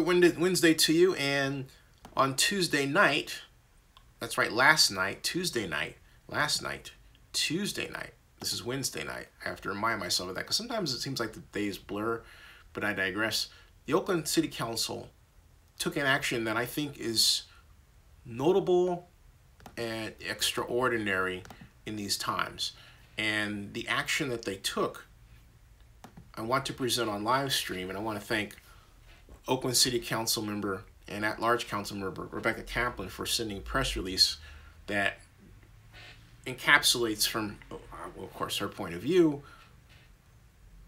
Good Wednesday to you. And on Tuesday night, that's right, Tuesday night, this is Wednesday night. I have to remind myself of that because sometimes it seems like the days blur, but I digress. The Oakland City Council took an action that I think is notable and extraordinary in these times. And the action that they took, I want to present on live stream, and I want to thank Oakland City Council member and at-large Councilmember Rebecca Kaplan for sending a press release that encapsulates from, well, of course, her point of view,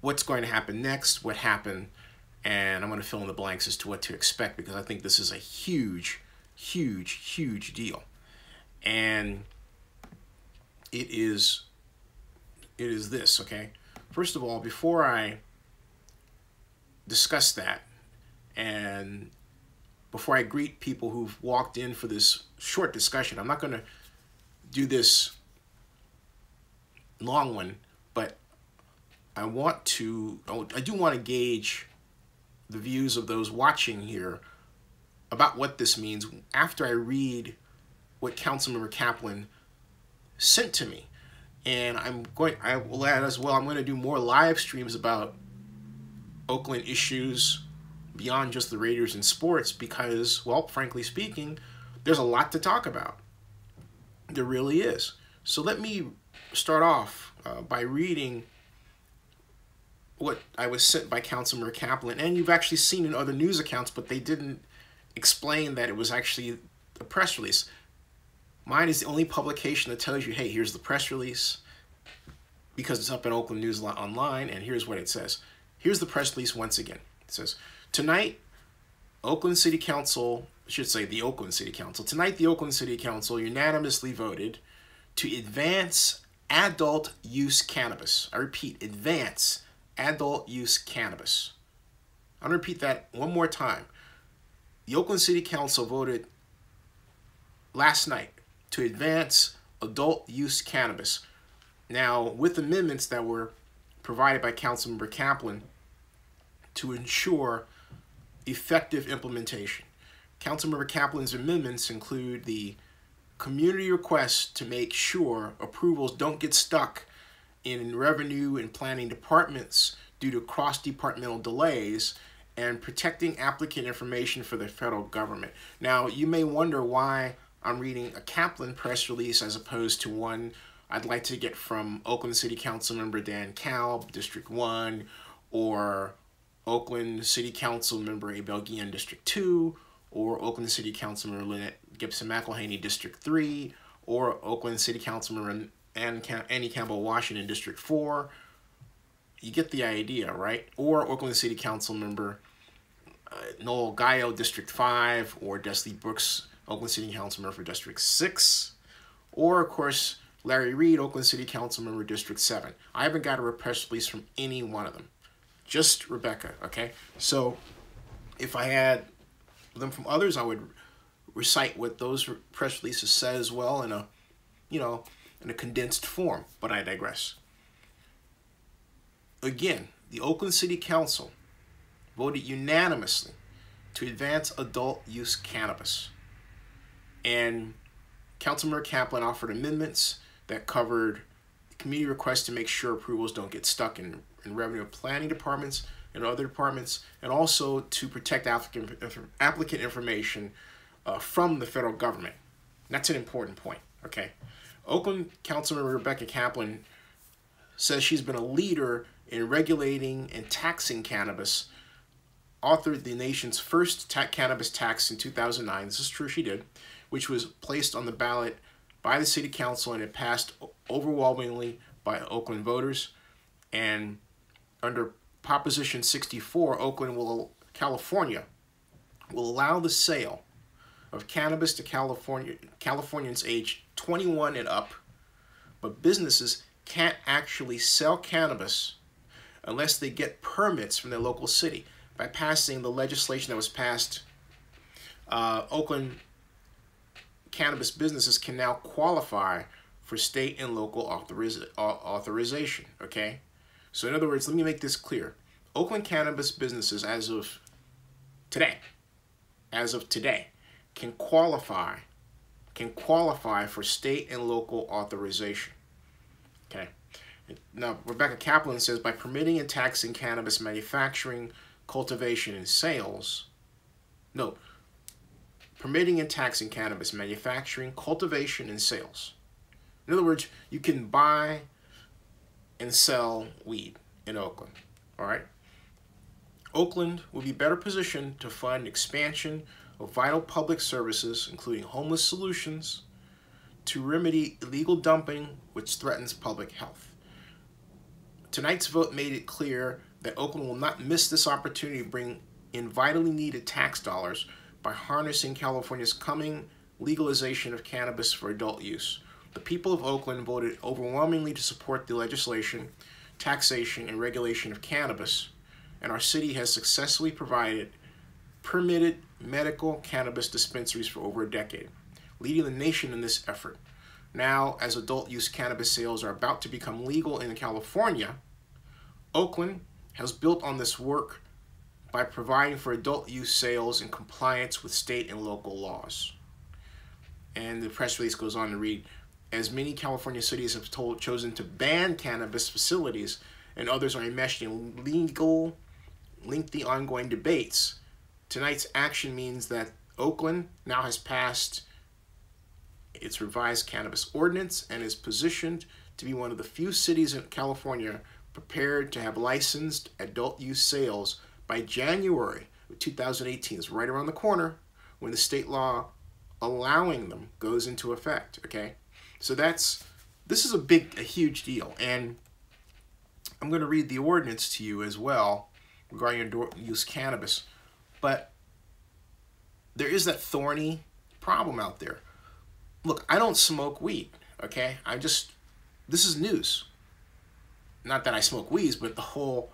what's going to happen next, what happened, and I'm going to fill in the blanks as to what to expect because I think this is a huge, huge, huge deal. And it is this, okay? First of all, before I discuss that, and before I greet people who've walked in for this short discussion, I'm not going to do this long one, but I do want to gauge the views of those watching here about what this means after I read what Councilmember Kaplan sent to me. And I will add as well, I'm going to do more live streams about Oakland issues beyond just the Raiders and sports because, well, frankly speaking, there's a lot to talk about. There really is. So let me start off by reading what I was sent by Councilmember Kaplan. And you've actually seen in other news accounts, but they didn't explain that it was actually a press release. Mine is the only publication that tells you, hey, here's the press release, because it's up in Oakland News Online, and here's what it says. Here's the press release once again. It says, tonight, Oakland City Council, I should say the Oakland City Council, tonight the Oakland City Council unanimously voted to advance adult use cannabis. I repeat, advance adult use cannabis. I'm going to repeat that one more time. The Oakland City Council voted last night to advance adult use cannabis. Now, with amendments that were provided by Councilmember Kaplan to ensure effective implementation. Councilmember Kaplan's amendments include the community request to make sure approvals don't get stuck in revenue and planning departments due to cross-departmental delays and protecting applicant information for the federal government. Now, you may wonder why I'm reading a Kaplan press release as opposed to one I'd like to get from Oakland City Council member Dan Kalb, District 1, or Oakland City Council member Abel Guillen, District 2, or Oakland City Council member Lynette Gibson McElhaney, District 3, or Oakland City Council member Annie Campbell Washington, District 4. You get the idea, right? Or Oakland City Council member Noel Gallo, District 5, or Desley Brooks, Oakland City Council member for District 6, or, of course, Larry Reed, Oakland City Council member, District 7. I haven't got a press release from any one of them. Just Rebecca, okay? So if I had them from others, I would recite what those press releases said as well in a, in a condensed form, but I digress. Again, the Oakland City Council voted unanimously to advance adult use cannabis. And Councilmember Kaplan offered amendments that covered community requests to make sure approvals don't get stuck in revenue planning departments and other departments, and also to protect applicant information from the federal government. That's an important point, okay? Oakland Councilmember Rebecca Kaplan says she's been a leader in regulating and taxing cannabis, authored the nation's first cannabis tax in 2009. This is true, she did, which was placed on the ballot by the City Council, and it passed overwhelmingly by Oakland voters. And under Proposition 64, California will allow the sale of cannabis to Californians aged 21 and up, but businesses can't actually sell cannabis unless they get permits from their local city. By passing the legislation that was passed, Oakland cannabis businesses can now qualify for state and local authorization, okay? So in other words, let me make this clear. Oakland cannabis businesses, as of today, as of today, can qualify for state and local authorization. Okay. Now, Rebecca Kaplan says, by permitting and taxing cannabis manufacturing, cultivation, and sales, no, permitting and taxing cannabis manufacturing, cultivation, and sales. In other words, you can buy and sell weed in Oakland, all right? Oakland will be better positioned to fund expansion of vital public services, including homeless solutions, to remedy illegal dumping, which threatens public health. Tonight's vote made it clear that Oakland will not miss this opportunity to bring in vitally needed tax dollars by harnessing California's coming legalization of cannabis for adult use. The people of Oakland voted overwhelmingly to support the legislation, taxation, and regulation of cannabis, and our city has successfully provided permitted medical cannabis dispensaries for over a decade, leading the nation in this effort. Now, as adult use cannabis sales are about to become legal in California, Oakland has built on this work by providing for adult use sales in compliance with state and local laws. And the press release goes on to read, as many California cities have chosen to ban cannabis facilities and others are enmeshed in legal, lengthy, ongoing debates, tonight's action means that Oakland now has passed its revised cannabis ordinance and is positioned to be one of the few cities in California prepared to have licensed adult use sales by January of 2018. It's right around the corner when the state law allowing them goes into effect, okay? So this is a huge deal. And I'm going to read the ordinance to you as well regarding adult use cannabis. But there is that thorny problem out there. Look, I don't smoke weed, okay? This is news. Not that I smoke weeds, but the whole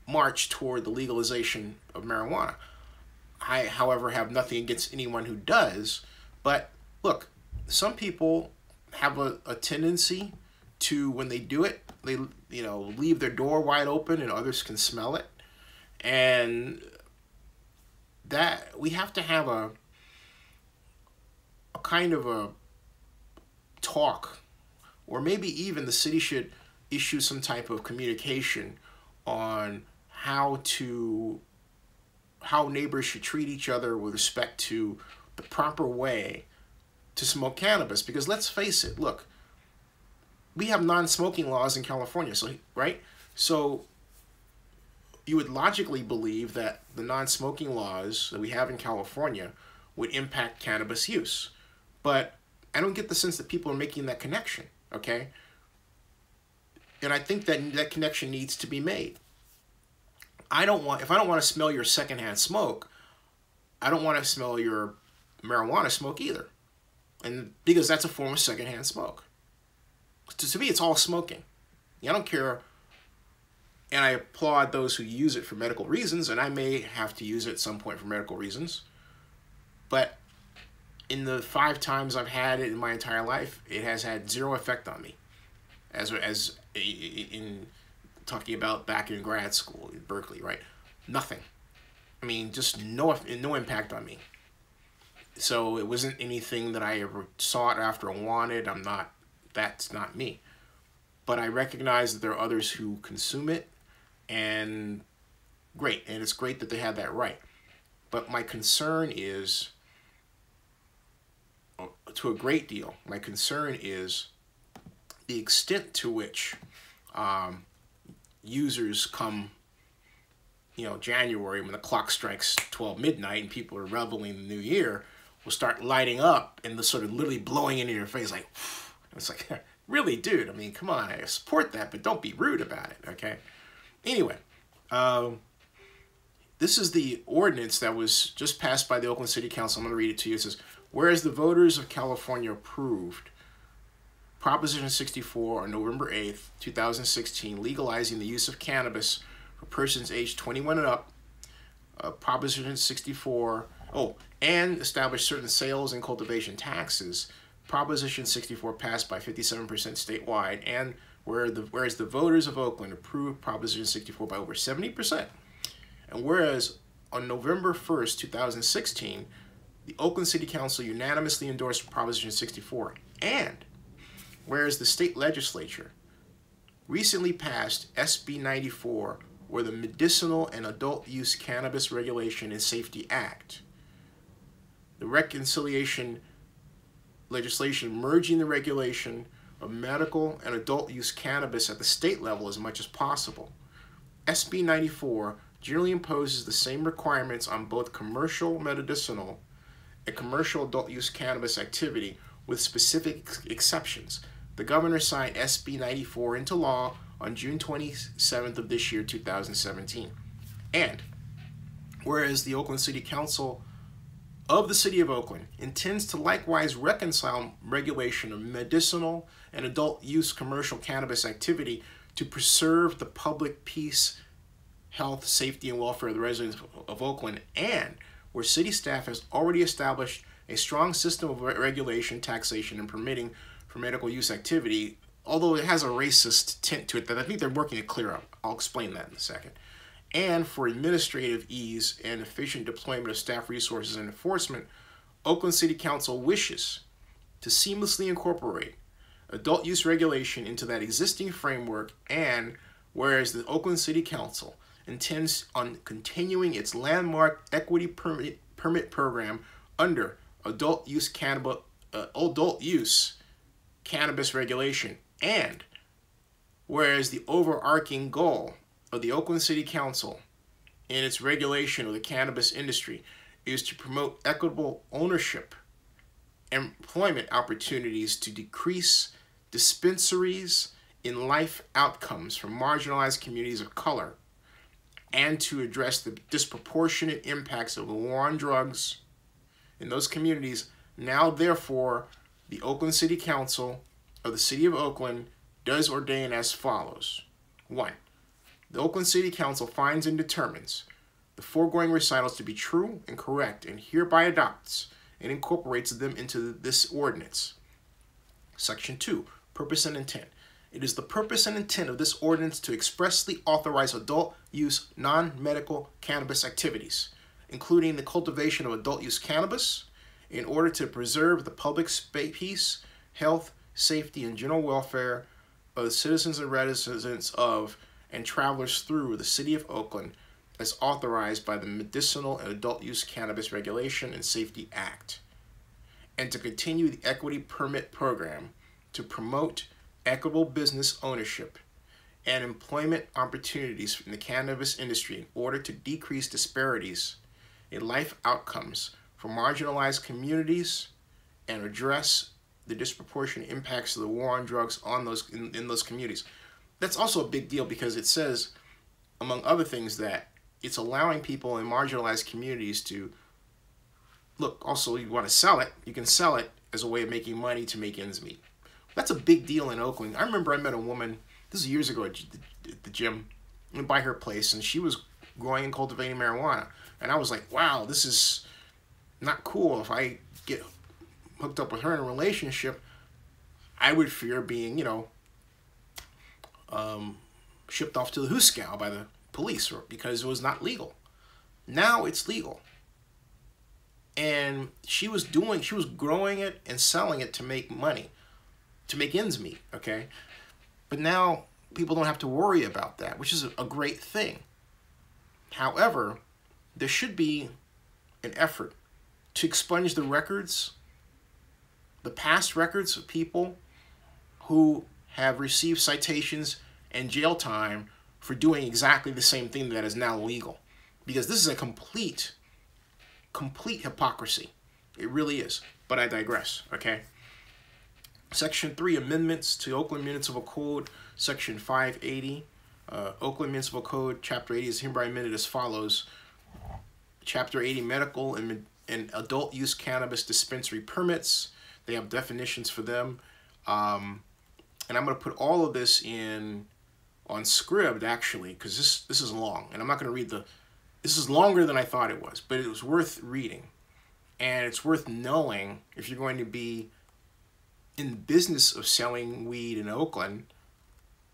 march toward the legalization of marijuana. I, however, have nothing against anyone who does. But look, some people have a tendency to, when they do it, they leave their door wide open and others can smell it. And that we have to have a kind of a talk, or maybe even the city should issue some type of communication on how neighbors should treat each other with respect to the proper way to smoke cannabis. Because let's face it, look, we have non-smoking laws in California, right? So you would logically believe that the non-smoking laws that we have in California would impact cannabis use. But I don't get the sense that people are making that connection, okay? And I think that connection needs to be made. If I don't want to smell your secondhand smoke, I don't want to smell your marijuana smoke either. And because that's a form of secondhand smoke. To me, it's all smoking. I don't care. And I applaud those who use it for medical reasons, and I may have to use it at some point for medical reasons. But in the 5 times I've had it in my entire life, it has had zero effect on me. As in talking about back in grad school in Berkeley, right? Nothing. I mean, just no impact on me. So it wasn't anything that I ever sought after or wanted. That's not me. But I recognize that there are others who consume it, and great. And it's great that they have that right. But my concern is, to a great deal, my concern is the extent to which users come, January, when the clock strikes 12 midnight and people are reveling in the new year, will start lighting up and the sort of literally blowing into your face like, it's like, really, dude, I mean, come on, I support that, but don't be rude about it, okay? Anyway, this is the ordinance that was just passed by the Oakland City Council. I'm going to read it to you. It says, whereas the voters of California approved Proposition 64 on November 8th, 2016, legalizing the use of cannabis for persons aged 21 and up, Proposition 64, and established certain sales and cultivation taxes. Proposition 64 passed by 57% statewide, and whereas the voters of Oakland approved Proposition 64 by over 70%, and whereas on November 1st, 2016, the Oakland City Council unanimously endorsed Proposition 64. And whereas the state legislature recently passed SB 94, or the Medicinal and Adult Use Cannabis Regulation and Safety Act, the reconciliation legislation merging the regulation of medical and adult use cannabis at the state level as much as possible. SB 94 generally imposes the same requirements on both commercial medicinal and commercial adult use cannabis activity, with specific exceptions. The governor signed SB 94 into law on June 27th of this year, 2017. And whereas the Oakland City Council of the City of Oakland intends to likewise reconcile regulation of medicinal and adult use commercial cannabis activity to preserve the public peace, health, safety, and welfare of the residents of Oakland, and where city staff has already established a strong system of regulation, taxation, and permitting for medical use activity, although it has a racist tint to it that I think they're working to clear up. I'll explain that in a second. And for administrative ease and efficient deployment of staff resources and enforcement, Oakland City Council wishes to seamlessly incorporate adult use regulation into that existing framework, and whereas the Oakland City Council intends on continuing its landmark equity permit program under adult use cannabis regulation, and whereas the overarching goal of the Oakland City Council in its regulation of the cannabis industry is to promote equitable ownership and employment opportunities to decrease dispensaries in life outcomes for marginalized communities of color, and to address the disproportionate impacts of the war on drugs in those communities. Now, therefore, the Oakland City Council of the City of Oakland does ordain as follows. 1. The Oakland City Council finds and determines the foregoing recitals to be true and correct, and hereby adopts and incorporates them into this ordinance. Section 2. Purpose and intent. It is the purpose and intent of this ordinance to expressly authorize adult use non-medical cannabis activities, including the cultivation of adult use cannabis, in order to preserve the public peace, health, safety, and general welfare of the citizens and residents of and travelers through the City of Oakland, as authorized by the Medicinal and Adult Use Cannabis Regulation and Safety Act, and to continue the equity permit program to promote equitable business ownership and employment opportunities in the cannabis industry in order to decrease disparities in life outcomes for marginalized communities and address the disproportionate impacts of the war on drugs on those in those communities. That's also a big deal because it says, among other things, that it's allowing people in marginalized communities to, look, also you want to sell it, you can sell it as a way of making money to make ends meet. That's a big deal in Oakland. I remember I met a woman, this is years ago at the gym, went by her place, and she was growing and cultivating marijuana. And I was like, wow, this is not cool. If I get hooked up with her in a relationship, I would fear being, shipped off to the Huskow by the police because it was not legal. Now it's legal. And she was growing it and selling it to make money, to make ends meet, okay? But now people don't have to worry about that, which is a great thing. However, there should be an effort to expunge the records, the past records of people who have received citations and jail time for doing exactly the same thing that is now legal. Because this is a complete hypocrisy. It really is. But I digress, okay? Section 3, amendments to Oakland Municipal Code, Section 580. Oakland Municipal Code, Chapter 80 is hereby amended as follows. Chapter 80, medical and adult use cannabis dispensary permits. They have definitions for them. And I'm going to put all of this on Scribd, actually, because this is long. And I'm not going to read this is longer than I thought it was, but it was worth reading. And it's worth knowing if you're going to be in the business of selling weed in Oakland,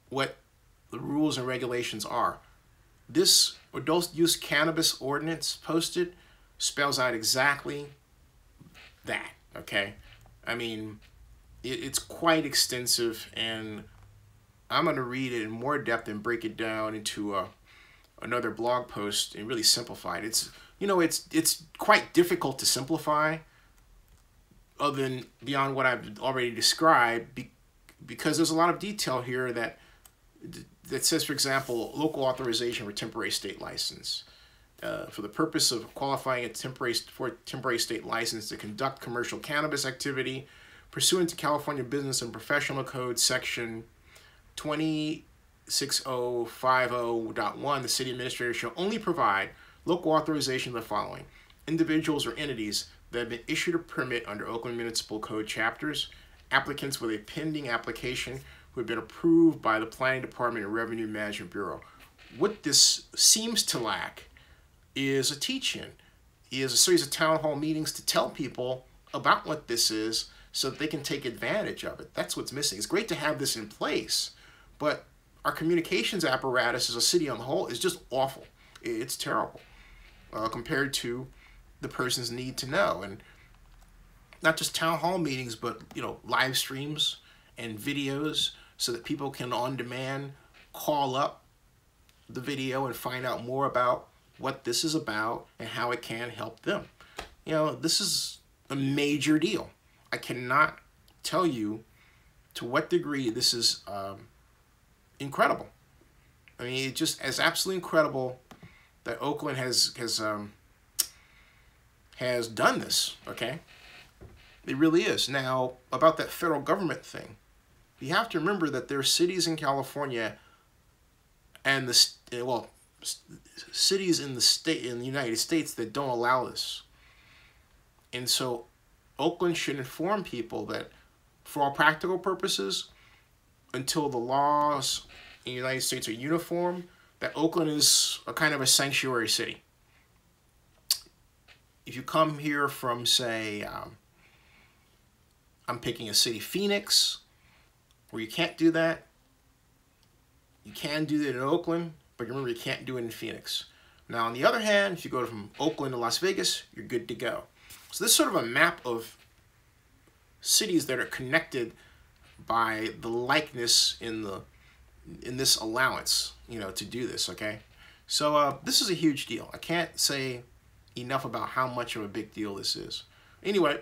what the rules and regulations are. This adult use cannabis ordinance posted spells out exactly that, okay? I mean, it's quite extensive, and I'm going to read it in more depth and break it down into another blog post and really simplify it. It's, you know, it's quite difficult to simplify other than beyond what I've already described, because there's a lot of detail here that says, for example, local authorization for temporary state license. For the purpose of qualifying a temporary state license to conduct commercial cannabis activity pursuant to California Business and Professional Code section 26050.1, the city administrator shall only provide local authorization of the following: individuals or entities that have been issued a permit under Oakland Municipal Code chapters, applicants with a pending application who have been approved by the Planning Department and Revenue Management Bureau. What this seems to lack is a teach-in, is a series of town hall meetings to tell people about what this is so that they can take advantage of it. That's what's missing. It's great to have this in place, but our communications apparatus as a city on the whole is just awful. It's terrible compared to the person's need to know. And not just town hall meetings, but, you know, live streams and videos so that people can on demand call up the video and find out more about what this is about and how it can help them. You know, this is a major deal. I cannot tell you to what degree this is incredible. I mean, it just is absolutely incredible that Oakland has done this, okay? It really is. Now, about that federal government thing, you have to remember that there are cities in California and cities in the United States that don't allow this. And so Oakland should inform people that for all practical purposes, until the laws in the United States are uniform, that Oakland is a kind of a sanctuary city. If you come here from, say, I'm picking a city, Phoenix, where you can't do that. You can do it in Oakland, but remember, you can't do it in Phoenix. Now, on the other hand, if you go from Oakland to Las Vegas, you're good to go. So this is sort of a map of cities that are connected by the likeness in this allowance, you know, to do this, okay? So this is a huge deal. I can't say enough about how much of a big deal this is. Anyway,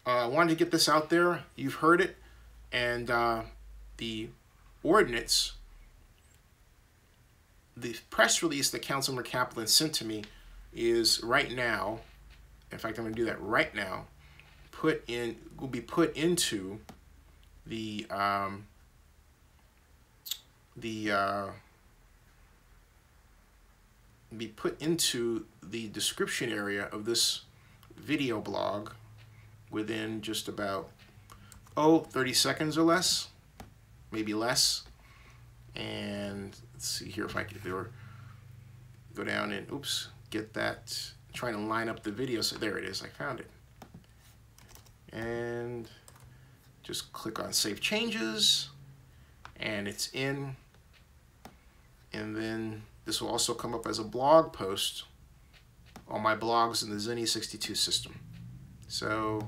I wanted to get this out there. You've heard it. And the ordinance, the press release that Councilmember Kaplan sent to me is right now, in fact, I'm going to do that right now, will be put into the description area of this video blog within just about 30 seconds or less, maybe less. And let's see here if I can go down and get that, trying to line up the video. So there it is, I found it. And just click on Save Changes, and it's in. And then this will also come up as a blog post on my blogs in the Zenny62 system. So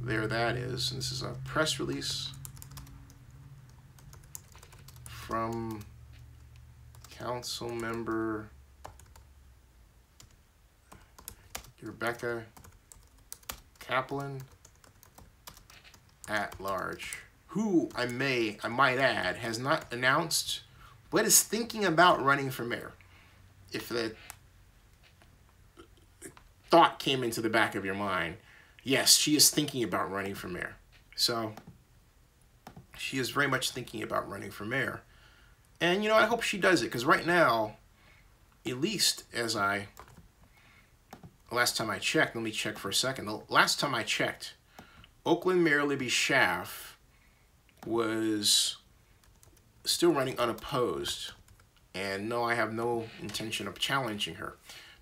there that is. And this is a press release from Councilmember Rebecca Kaplan at large, who I might add has not announced but is thinking about running for mayor. If the thought came into the back of your mind, yes, she is thinking about running for mayor. So she is very much thinking about running for mayor. And, you know, I hope she does it, because right now, at least last time I checked, let me check for a second. The last time I checked, Oakland Mayor Libby Schaaf was still running unopposed. And no, I have no intention of challenging her.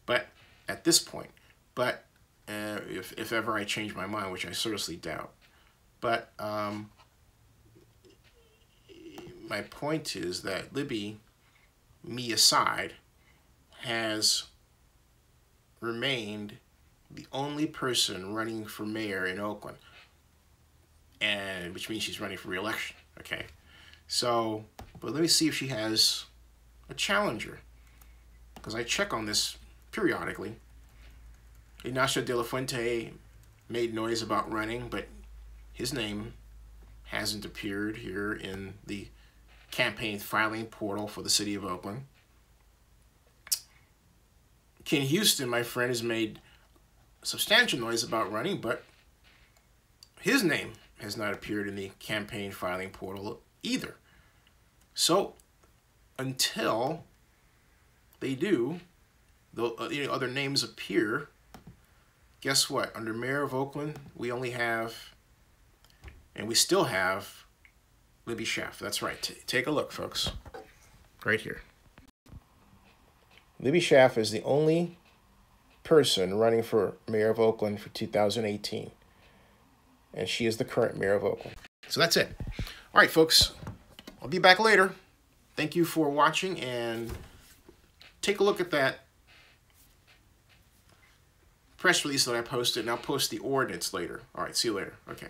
But at this point, if ever I change my mind, which I seriously doubt. But my point is that Libby, me aside, has remained the only person running for mayor in Oakland, and which means she's running for re-election. Okay, so, but let me see if she has a challenger, because I check on this periodically. Ignacio de la Fuente made noise about running, but his name hasn't appeared here in the campaign filing portal for the city of Oakland. Ken Houston, my friend, has made substantial noise about running, but his name has not appeared in the campaign filing portal either. So until they do, the other names appear, guess what? Under Mayor of Oakland, we only have, and we still have, Libby Schaff. That's right. Take a look, folks. Right here. Libby Schaff is the only person running for mayor of Oakland for 2018. And she is the current mayor of Oakland. So that's it. All right, folks. I'll be back later. Thank you for watching, and take a look at that press release that I posted, and I'll post the ordinance later. All right, see you later. Okay.